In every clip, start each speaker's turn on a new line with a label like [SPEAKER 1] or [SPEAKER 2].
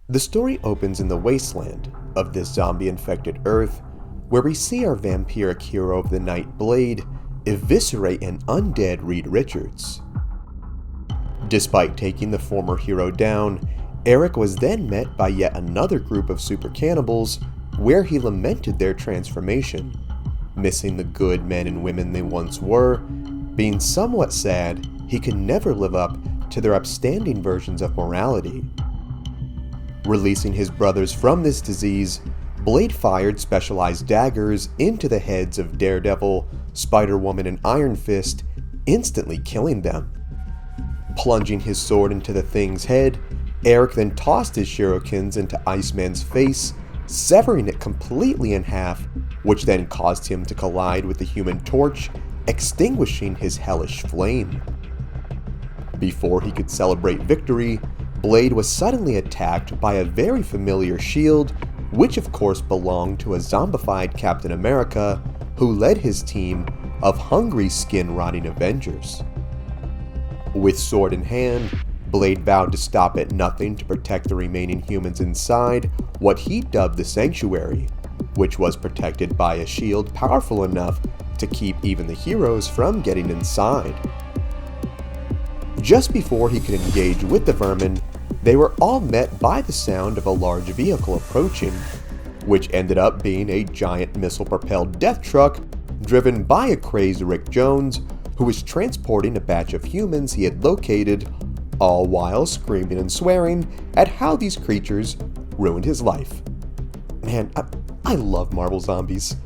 [SPEAKER 1] The story opens in the wasteland of this zombie-infected Earth, where we see our vampiric hero of the night, Blade, eviscerate an undead Reed Richards. Despite taking the former hero down, Eric was then met by yet another group of super cannibals, where he lamented their transformation, missing the good men and women they once were, being somewhat sad he could never live up to their upstanding versions of morality. Releasing his brothers from this disease, Blade fired specialized daggers into the heads of Daredevil, Spider-Woman, and Iron Fist, instantly killing them. Plunging his sword into the Thing's head, Eric then tossed his shurikens into Iceman's face, severing it completely in half, which then caused him to collide with the Human Torch, extinguishing his hellish flame. Before he could celebrate victory, Blade was suddenly attacked by a very familiar shield, which of course belonged to a zombified Captain America who led his team of hungry, skin-rotting Avengers. With sword in hand, Blade vowed to stop at nothing to protect the remaining humans inside what he dubbed the Sanctuary, which was protected by a shield powerful enough to keep even the heroes from getting inside. Just before he could engage with the vermin, they were all met by the sound of a large vehicle approaching, which ended up being a giant missile-propelled death truck driven by a crazed Rick Jones, who was transporting a batch of humans he had located, all while screaming and swearing at how these creatures ruined his life. Man, I love Marvel zombies.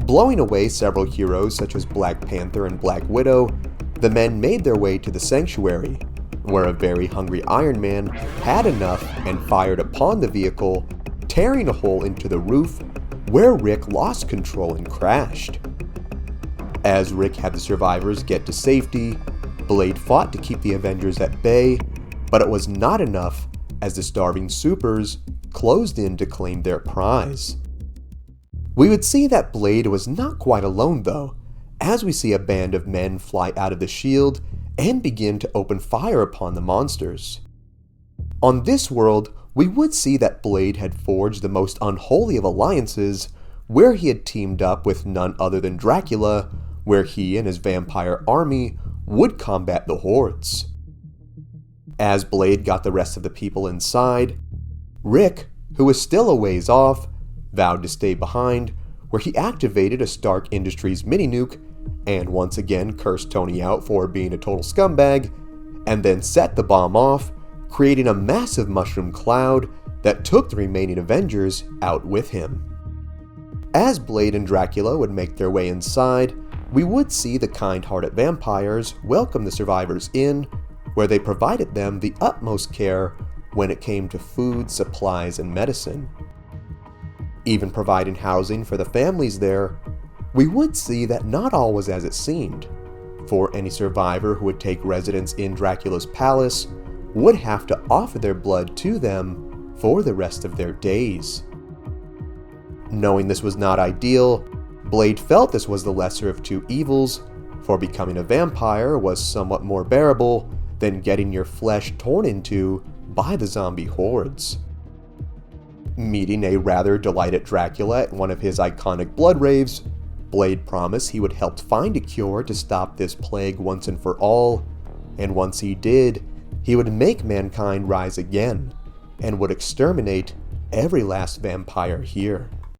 [SPEAKER 1] Blowing away several heroes such as Black Panther and Black Widow, the men made their way to the Sanctuary, where a very hungry Iron Man had enough and fired upon the vehicle, tearing a hole into the roof, where Rick lost control and crashed. As Rick had the survivors get to safety, Blade fought to keep the Avengers at bay, but it was not enough as the starving supers closed in to claim their prize. We would see that Blade was not quite alone though, as we see a band of men fly out of the shield and begin to open fire upon the monsters. On this world, we would see that Blade had forged the most unholy of alliances, where he had teamed up with none other than Dracula, where he and his vampire army would combat the hordes. As Blade got the rest of the people inside, Rick, who was still a ways off, vowed to stay behind, where he activated a Stark Industries mini-nuke and once again cursed Tony out for being a total scumbag, and then set the bomb off, creating a massive mushroom cloud that took the remaining Avengers out with him. As Blade and Dracula would make their way inside, we would see the kind-hearted vampires welcome the survivors in, where they provided them the utmost care when it came to food, supplies, and medicine. Even providing housing for the families there, we would see that not all was as it seemed, for any survivor who would take residence in Dracula's palace would have to offer their blood to them for the rest of their days. Knowing this was not ideal, Blade felt this was the lesser of two evils, for becoming a vampire was somewhat more bearable than getting your flesh torn into by the zombie hordes. Meeting a rather delighted Dracula at one of his iconic blood raves, Blade promised he would help find a cure to stop this plague once and for all, and once he did, he would make mankind rise again, and would exterminate every last vampire here.